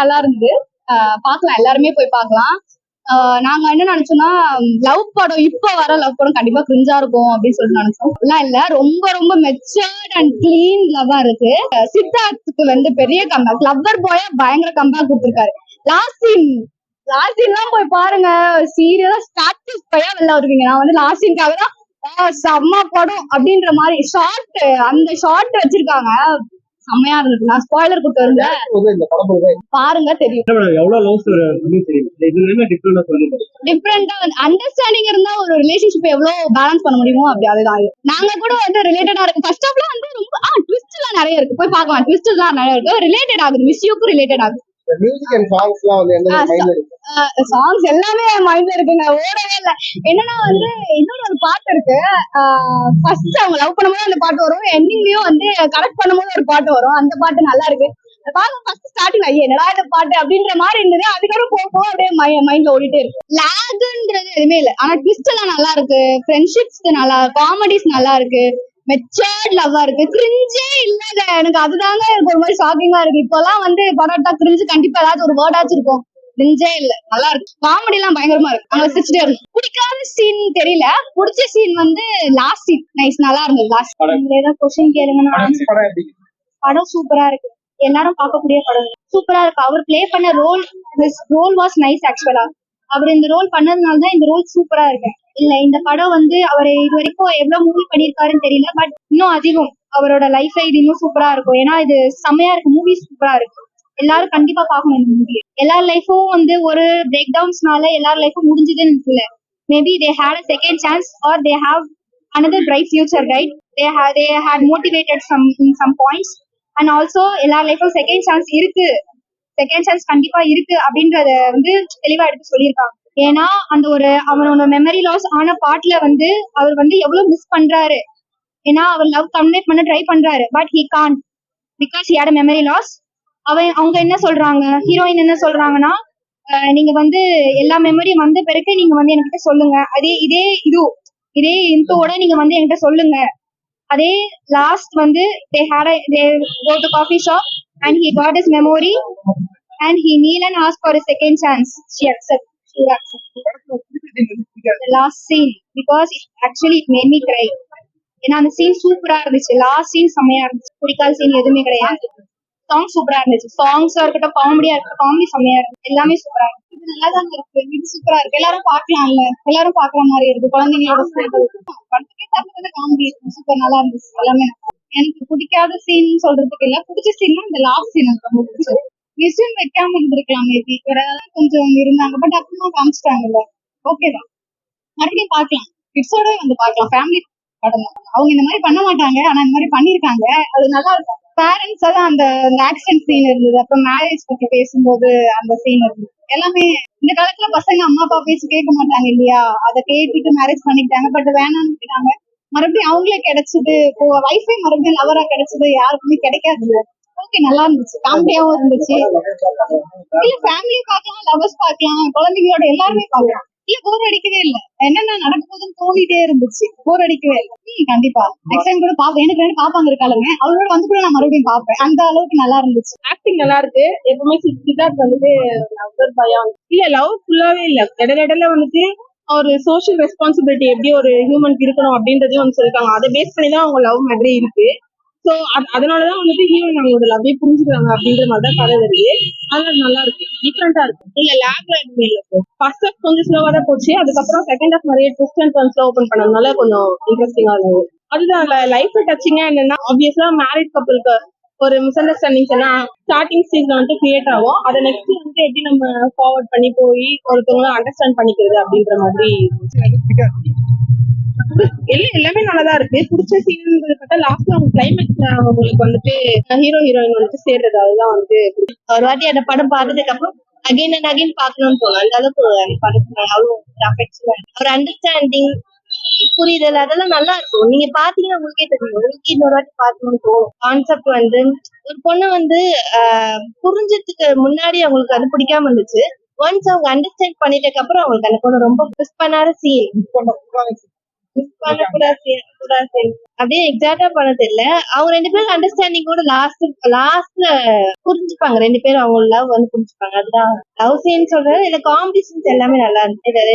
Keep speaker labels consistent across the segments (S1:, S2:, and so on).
S1: நல்லா இருந்தது. பாக்கலாம், எல்லாருமே போய் பாக்கலாம். நாங்க என்ன நினைச்சோம்னா, லவ் படம் இப்ப வர லவ் படம் கண்டிப்பா கிரிஞ்சா இருக்கும் அப்படின்னு சொல்லிட்டு நினைச்சோம். எல்லாம் இல்ல, ரொம்ப ரொம்ப மெச்சர்ட் அண்ட் கிளீன் லவ்வா இருக்கு. சித்தார்த்துக்கு வந்து பெரிய கம்பேக், லவ்வர் பாயா பயங்கர கம்பேக் கொடுத்திருக்காரு. லாஸ்ட் சீன் எல்லாம் போய் பாருங்க, சீரியஸா சாட்டிஸ்ஃபையா வெளில வருவீங்க. நான் வந்து லாஸ்ட் சீனுக்காக தான் செம்ம படம் அப்படின்ற மாதிரி ஷார்ட், அந்த ஷார்ட் வச்சிருக்காங்க, செம்மையா இருந்தது. நான் ஸ்பாயிலர் கொடுத்து பாருங்க, தெரியும். டிஃபரெண்டா அண்டர்ஸ்டாண்டிங் இருந்தா ஒரு ரிலேஷன்ஷிப் எவ்வளவு பேலன்ஸ் பண்ண முடியுமோ அப்படி அதுதான். நாங்க கூட வந்து ரிலேட்டடா இருக்கு. ஃபர்ஸ்ட் ஆஃப்ல வந்து ரொம்ப ட்விஸ்ட் எல்லாம் நிறைய இருக்கு, போய் பார்க்கலாம். ட்விஸ்ட் எல்லாம் நிறைய இருக்கு, ரிலேட்டட் ஆகுது, மிஸ்யூக்கு ரிலேட்டட் ஆகுது. சாங்ஸ் எல்லாமே மைண்ட்ல இருக்குங்க, ஓடவே இல்ல. என்னன்னா வந்து இன்னொரு ஒரு பாட்டு இருக்கு, ஃபர்ஸ்ட் அவங்க லவ் பண்ணும்போது அந்த பாட்டு வரும், எண்டிங்லயும் வந்து கரெக்ட் பண்ணும்போது ஒரு பாட்டு வரும். அந்த பாட்டு நல்லா இருக்கு. ஸ்டார்டிங் என்னடா இந்த பாட்டு அப்படின்ற மாதிரி இருந்தது, அதுக்கப்புறம் போகும் அப்படியே மைண்ட்ல ஓடிட்டே இருக்கு. லாக்ன்றது எதுவுமே இல்ல, ஆனா ட்விஸ்ட் எல்லாம் நல்லா இருக்கு, ஃப்ரெண்ட்ஷிப்ஸ் நல்லா, காமெடிஸ் நல்லா இருக்கு, மெச்சர்ட் லவ்வா இருக்கு, கிரிஞ்சே இல்லங்க. எனக்கு அதுதாங்க எனக்கு ஒரு மாதிரி ஷாக்கிங்கா இருக்கு. இப்பெல்லாம் வந்து படம் கிரிஞ்சு கண்டிப்பா ஏதாச்சும் ஒரு வேர்டாச்சும் இருக்கும், கிரிஞ்சே இல்ல, நல்லா இருக்கு. காமெடி எல்லாம் பயங்கரமா இருக்கு, அவங்க சிரிச்சுட்டே இருக்கும். பிடிக்காத சீன் தெரியல, பிடிச்ச சீன் வந்து லாஸ்ட் சீன் நைஸ், நல்லா இருந்தது. லாஸ்ட் ஏதாவது கொஸ்டின் கேளுங்கன்னா, படம் சூப்பரா இருக்கு, எல்லாரும் பார்க்கக்கூடிய படம், சூப்பரா இருக்கு. அவர் பிளே பண்ண ரோல் வாஸ் நைஸ். ஆக்சுவலா அவர் இந்த ரோல் பண்ணதுனால தான் இந்த ரோல் சூப்பரா இருக்கு. இல்ல, இந்த படம் வந்து அவர் இது வரைக்கும் எவ்வளவு மூவி பண்ணிருக்காருன்னு தெரியல, பட் இன்னும் அதிகம் அவரோட லைஃப்ல இது இன்னும் சூப்பரா இருக்கும். ஏன்னா இது செம்மையா இருக்கு, மூவி சூப்பரா இருக்கு. எல்லாரும் கண்டிப்பா பாக்கணும் இந்த மூவி. எல்லார் லைஃபும் வந்து ஒரு பிரேக் டவுன்ஸ்னால எல்லார் லைஃபும் முடிஞ்சதுன்னு இல்ல. Maybe they had a second chance or they have another bright future, right? they had motivated in some points, and also எல்லார் லைஃபும் செகண்ட் சான்ஸ் இருக்கு, செகண்ட் சான்ஸ் கண்டிப்பா இருக்கு அப்படின்றத வந்து தெளிவா எடுத்து சொல்லியிருக்காங்க. ஏன்னா அந்த ஒரு அவனோட மெமரி லாஸ் ஆன பாட்டுல வந்து அவர் வந்து எவ்வளவு மிஸ் பண்றாரு. ஏன்னா அவர் லவ் கன்வே பண்ண ட்ரை பண்றாரு, but he can't because he had a memory loss. அவங்க என்ன சொல்றாங்க, ஹீரோயின் என்ன சொல்றாங்கன்னா, நீங்க வந்து எல்லா மெமரியும் வந்த பிறகு நீங்க வந்து என்கிட்ட சொல்லுங்க, இதே இன்டோட நீங்க வந்து என்கிட்ட சொல்லுங்க. அதே லாஸ்ட் வந்து they go to coffee shop and he got his memory and he kneel and asked for a second chance. She accepted. The last scene, because actually it made me cry. ஏன்னா அந்த scene சூப்பரா இருந்துச்சு, last scene செம்மையா இருந்துச்சு. பிடிக்காத scene எதுவுமே கிடையாது. Song சூப்பரா இருந்துச்சு, சாங்ஸா இருக்கட்டும், காமெடியா இருக்கட்டும், காமெடி செம்மையா இருக்கு, எல்லாமே சூப்பரா இருக்கு. இது நல்லா தான் இருக்கு, இது சூப்பரா இருக்கு, எல்லாரும் பாக்கலாம்ல, எல்லாரும் பாக்குற மாதிரி இருக்கு. குழந்தைங்களோட படத்துக்கே தகுந்த காமெடி இருக்கு, சூப்பர் நல்லா இருந்துச்சு எல்லாமே. எனக்கு பிடிக்காத சீன் சொல்றதுக்கு இல்ல, பிடிச்ச சீன் இந்த லாஸ்ட் சீன் எனக்கு ரொம்ப பிடிச்சது. விசில் வைக்காம இருந்திருக்கலாம், மேபி வேற ஏதாவது கொஞ்சம் இருந்தாங்க, பட் அப்புறமா காமிச்சிட்டாங்கல்ல, ஓகே தான். மறுபடியும் பாக்கலாம், கிட்ஸோட வந்து பாக்கலாம், ஃபேமிலி படம். அவங்க இந்த மாதிரி பண்ண மாட்டாங்க, ஆனா இந்த மாதிரி பண்ணிருக்காங்க, அது நல்லா இருக்கும். பேரண்ட்ஸ் எல்லாம் அந்த ஆக்சிடென்ட் சீன் இருந்தது, அப்புறம் மேரேஜ் பத்தி பேசும்போது அந்த சீன் இருந்தது. எல்லாமே இந்த காலத்துல பசங்க அம்மா அப்பா பேச்சு கேட்க மாட்டாங்க இல்லையா, அதை கேட்டுட்டு மேரேஜ் பண்ணிக்கிட்டாங்க, பட் வேணாம்னு மறுபடியும் அவங்களே கிடைச்சது, இப்போ வைஃபை மறுபடியும் லவரா கிடைச்சது யாருக்குமே கிடைக்காது. ஓகே, நல்லா இருந்துச்சு, காமெடியாவும் இருந்துச்சு. இல்ல ஃபேமிலி பாக்கலாம், லவர்ஸ் பாக்கலாம், குழந்தைங்களோட எல்லாருமே பாக்கலாம். இல்ல போர் அடிக்கவே இல்ல, என்னென்ன நடக்க போதுன்னு தோணிட்டே இருந்துச்சு, போர் அடிக்கவே இல்லை. கண்டிப்பா நெக்ஸ்ட் டைம் கூட பாப்பேன், எனக்கு ரெண்டு பாப்பாங்க இருக்காளுங்க, அவளோட வந்து கூட நான் மறுபடியும் பாப்பேன். அந்த அளவுக்கு நல்லா இருந்துச்சு, ஆக்டிங் நல்லா இருக்கு. எப்பவுமே சித்தார்த் வந்துட்டு லவ்வர் பயம் இல்ல, லவ் ஃபுல்லாவே இல்ல, இடையில வந்துட்டு ஒரு சோஷியல் ரெஸ்பான்சிபிலிட்டி எப்படி ஒரு ஹியூமனுக்கு இருக்கணும் அப்படின்றதையும் வந்து சொல்லிருக்காங்க. அதை பேஸ் பண்ணி தான் அவங்க லவ் மாதிரி இருக்கு. சோ அதனாலதான் வந்துட்டு ஹீரோயின் அவங்களோட லவ்வே புரிஞ்சுக்கிறாங்க அப்படின்ற மாதிரிதான் கதை வருது. அது நல்லா இருக்கு, டிஃப்ரெண்டா இருக்கு. இல்ல லேக்ல எதுவுமே இல்ல, ஃபர்ஸ்ட் ஹாஃப் கொஞ்சம் ஸ்லோவா தான் போச்சு, அதுக்கப்புறம் செகண்ட் ஹாஃப் நிறைய ட்விஸ்ட் அண்ட் டர்ன்ஸ்ல ஓபன் பண்ணதுனால கொஞ்சம் இன்ட்ரெஸ்டிங்கா இருந்தது. அதுதான் லைஃப் டச்சிங்கா என்னன்னா, ஆப்வியஸா மேரிட் கப்பலுக்கு ஒரு மிஸ் அண்டர்ஸ்டாண்டிங்ஸ் எல்லாம் ஸ்டார்டிங் ஸ்டேஜ்ல வந்துட்டு கிரியேட் ஆகும். அதை நெக்ஸ்ட் வந்துட்டு எப்படி நம்ம ஃபார்வர்ட் பண்ணி போய் ஒருத்தவங்க அண்டர்ஸ்டாண்ட் பண்ணிக்கிறது அப்படின்ற மாதிரி எல்லாமே நல்லாதான் இருக்கு. பிடிச்ச சீன்ன்றது பார்த்தா லாஸ்ட்ல அவங்க கிளைமேக்ஸ்ல அவங்களுக்கு வந்துட்டு ஹீரோயின் வந்துட்டு சேர்றது, அதுதான் வந்துட்டு ஒரு வாட்டி அந்த படம் பார்த்ததுக்கு அப்புறம் அகைன் அண்ட் அகைன் பாக்கணும்னு தோணும். அந்த அளவுக்கு அந்த படத்துல அவ்வளவு ஒரு அண்டர்ஸ்டாண்டிங், புரிதல், அதெல்லாம் நல்லா இருக்கும். நீங்க பாத்தீங்கன்னா உங்களுக்கே தெரியும், உங்களுக்கு இன்னொரு வாட்டி பாக்கணும்னு தோணும். கான்செப்ட் வந்து ஒரு பொண்ணு வந்து புரிஞ்சதுக்கு முன்னாடி அவங்களுக்கு அது பிடிக்காம இருந்துச்சு. ஒன்ஸ் அவங்க அண்டர்ஸ்டாண்ட் பண்ணிட்டதுக்கு அப்புறம் அவங்களுக்கு அந்த பொண்ணு ரொம்ப மிஸ் பண்ணாத சீன்.
S2: பண்ணக்கூடாது அப்படியே எக்ஸாக்டா பண்ண தெரியல. அவங்க 2 பேரும் அண்டர்ஸ்டாண்டிங் கூட லாஸ்ட்ல புரிஞ்சுப்பாங்க. 2 பேரும் அவங்க லவ் வந்து புரிஞ்சுப்பாங்க. அதுதான் லவ் சீன் சொல்றது. இதுல காம்படிஷன்ஸ் எல்லாமே நல்லா இருந்துச்சு. இது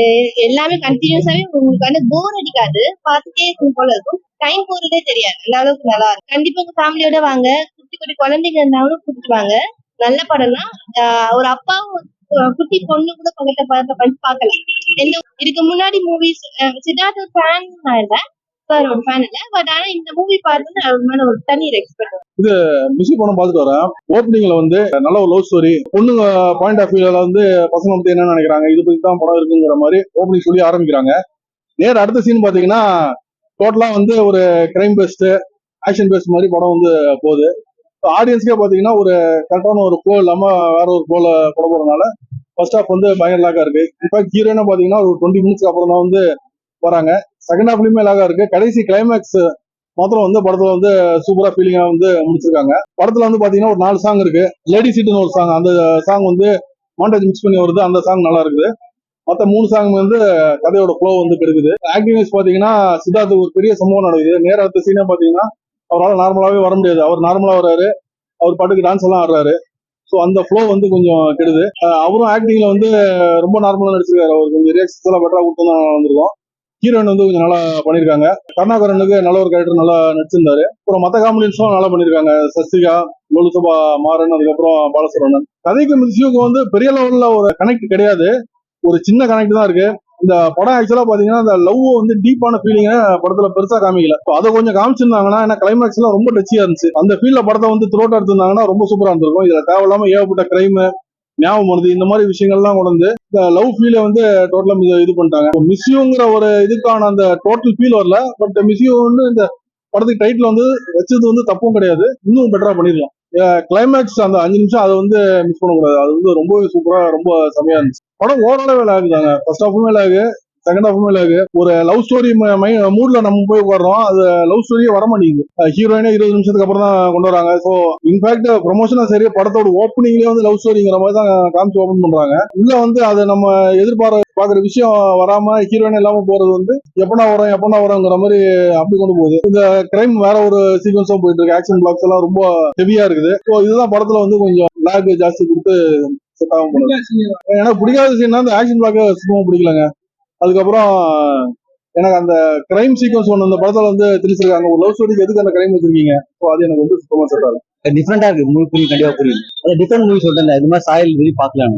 S2: எல்லாமே கண்டினியூஸாவே உங்களுக்கு வந்து போர் அடிக்காது. பார்த்துட்டே இருக்கும் போல இருக்கும். டைம் போறதே தெரியாது. அந்த அளவுக்கு நல்லா இருக்கும். கண்டிப்பா உங்க ஃபேமிலியோட வாங்க. குட்டி குட்டி குழந்தைங்க இருந்தாலும் கூட்டிட்டு வாங்க. நல்ல படம் தான். ஒரு அப்பாவும் குட்டி பொண்ணு கூட பக்கத்துல பார்க்கலாம். இதுக்கு முன்னாடி மூவிஸ் சித்தார்த் ஃபேன் இல்ல, சார் ஒரு ஃபேன் இல்ல. பட் ஆனா இந்த மூவி பார்த்து அவர் மேல ஒரு தனி ரெஸ்பெக்ட்.
S3: மியூசிக் படம் பார்த்துட்டு வரேன். ஓப்பனிங்ல வந்து நல்ல ஒரு லவ் ஸ்டோரி, பொண்ணுங்க பாயிண்ட் ஆஃப் வியூல வந்து பசங்க வந்து என்ன நினைக்கிறாங்க, இது பத்தி தான் படம் இருக்குங்கிற மாதிரி ஓப்பனிங் சொல்லி ஆரம்பிக்கிறாங்க. நேர் அடுத்த சீன் பாத்தீங்கன்னா டோட்டலா வந்து ஒரு கிரைம் பேஸ்ட், ஆக்ஷன் பேஸ்ட் மாதிரி படம் வந்து போகுது. ஆடியன்ஸ்க்கே பாத்தீங்கன்னா ஒரு கரெக்டான ஒரு ஃப்ளோ இல்லாம வேற ஒரு ஃப்ளோல போட போறதுனால ஃபர்ஸ்ட் ஹாஃப் வந்து பயங்கர லாக்கா இருக்கு. இன்ஃபேக்ட் ஹீரோயினா பாத்தீங்கன்னா ஒரு 20 மினிட்ஸ்க்கு அப்புறம் தான் வந்து வராங்க. செகண்ட் ஹாஃப்லயுமே லாக்கா இருக்கு. கடைசி கிளைமேக்ஸ் மாத்திரம் வந்து படத்துல வந்து சூப்பரா ஃபீலிங்கா வந்து முடிச்சிருக்காங்க. படத்துல வந்து பாத்தீங்கன்னா ஒரு 4 சாங் இருக்கு. லேடி சீட்டுன்னு ஒரு சாங், அந்த சாங் வந்து மாண்டேஜ் மிக்ஸ் பண்ணி வருது. அந்த சாங் நல்லா இருக்குது. மத்த 3 சாங் வந்து கதையோட ஃப்ளோ வந்து கெடுக்குது. ஆக்டிங் வைஸ் பாத்தீங்கன்னா சித்தார்த் ஒரு பெரிய சம்பவம் நடக்குது. நேர அடுத்த சீனே பாத்தீங்கன்னா அவரால் நார்மலாவே வர முடியாது. அவர் நார்மலா வர்றாரு, அவர் பாட்டுக்கு டான்ஸ் எல்லாம் ஆடுறாரு. ஸோ அந்த ஃப்ளோ வந்து கொஞ்சம் கெடுது. அவரும் ஆக்டிங்ல வந்து ரொம்ப நார்மலா நடிச்சிருக்காரு. அவர் கொஞ்சம் ரியாக்ஷன்ஸ் எல்லாம் பெட்டரா கொடுத்து தான் வந்திருக்கோம். ஹீரோயின் வந்து கொஞ்சம் நல்லா பண்ணிருக்காங்க. கருணாகரனுக்கு நல்ல ஒரு கேரக்டர் நல்லா நடிச்சிருந்தாரு. அப்புறம் மத்த காமெடியன்ஸும் நல்லா பண்ணிருக்காங்க. சஸ்திகா, லோலுசபா மாறன், அதுக்கப்புறம் பாலசுரவணன். கதைக்கு மியூசிக்கு வந்து பெரிய லெவல்ல ஒரு கனெக்ட் கிடையாது. ஒரு சின்ன கனெக்ட் தான் இருக்கு. இந்த படம் ஆக்சுவலா பாத்தீங்கன்னா இந்த லவ் வந்து டீப்பான ஃபீலிங்க படத்துல பெருசா காமிக்கல. அதை கொஞ்சம் காமிச்சிருந்தாங்கன்னா, ஏன்னா கிளைமேக்ஸ் எல்லாம் ரொம்ப டச்சியா இருந்துச்சு. அந்த ஃபீல்ல படத்தை வந்து த்ரோட் எடுத்திருந்தாங்கன்னா ரொம்ப சூப்பரா இருந்திருக்கும். இதுல தேவையில்லாம ஏகப்பட்ட கிரைம், ஞாபகம் வருது, இந்த மாதிரி விஷயங்கள்லாம் கொண்டு வந்து இந்த லவ் ஃபீல வந்து டோட்டலா இது பண்ணிட்டாங்க. மிஸ்யூங்கிற ஒரு இதுக்கான அந்த டோட்டல் ஃபீல் வரல. பட் மிஸ்யூ வந்து இந்த படத்துக்கு டைட்டில் வந்து வச்சது வந்து தப்பும் கிடையாது. இன்னும் பெட்டரா பண்ணிடலாம். கிளைமேக்ஸ் அந்த 5 நிமிஷம் அதை வந்து மிஸ் பண்ணக்கூடாது. அது வந்து ரொம்பவே சூப்பரா, ரொம்ப செமையா இருந்துச்சு. படம் ஓவராலாவே லாகுதாங்க. ஃபர்ஸ்ட் ஹாஃபுமே லாகு, செகண்ட் ஹாஃபுமே லாகு. ஒரு லவ் ஸ்டோரி மூட்ல நம்ம போய் உட்காடுறோம். அது லவ் ஸ்டோரியே வர மாட்டேங்குது. ஹீரோயினே 20 நிமிஷத்துக்கு அப்புறம் தான் கொண்டு வராங்க. ஸோ இன்ஃபேக்ட் ப்ரொமோஷனா சரி, படத்தோட ஓப்பனிங்லேயே வந்து லவ் ஸ்டோரிங்கிற மாதிரி தான் காமிச்சு ஓப்பன் பண்றாங்க. உள்ள வந்து அதை நம்ம பாக்குற விஷயம் வராம ஹீரோயின் இல்லாம போறது வந்து எப்படா வருங்கிற மாதிரி அப்படி கொண்டு போகுது. இந்த கிரைம் வேற ஒரு சீக்வன்ஸும் போயிட்டு இருக்கு. ஆக்ஷன் பிளாக்ஸ் எல்லாம் ரொம்ப ஹெவியா இருக்குது. ஸோ இதுதான் படத்துல வந்து கொஞ்சம் லாக் ஜாஸ்தி கொடுத்து செட் ஆகும். எனக்கு பிடிக்காத சீன்னா அந்த ஆக்ஷன் பிளாக் சுத்தமா பிடிக்கலங்க. அதுக்கப்புறம் எனக்கு அந்த கிரைம் சீக்வன்ஸ் ஒன்று இந்த படத்துல வந்து தெரிஞ்சிருக்காங்க. ஒரு லவ் ஸ்டோரிக்கு எதுக்கு அந்த கிரைம் வச்சிருக்கீங்க? ஸோ அது எனக்கு வந்து சுத்தமா செட் ஆகும்.
S4: டிஃப்ரெண்டா இருக்கு. மூவி புரியும், கண்டிப்பா புரியும். அது டிஃப்ரெண்ட் மூவி சொல்றேன். இது மாதிரி சாயல் வெளியே பார்க்கலாம்.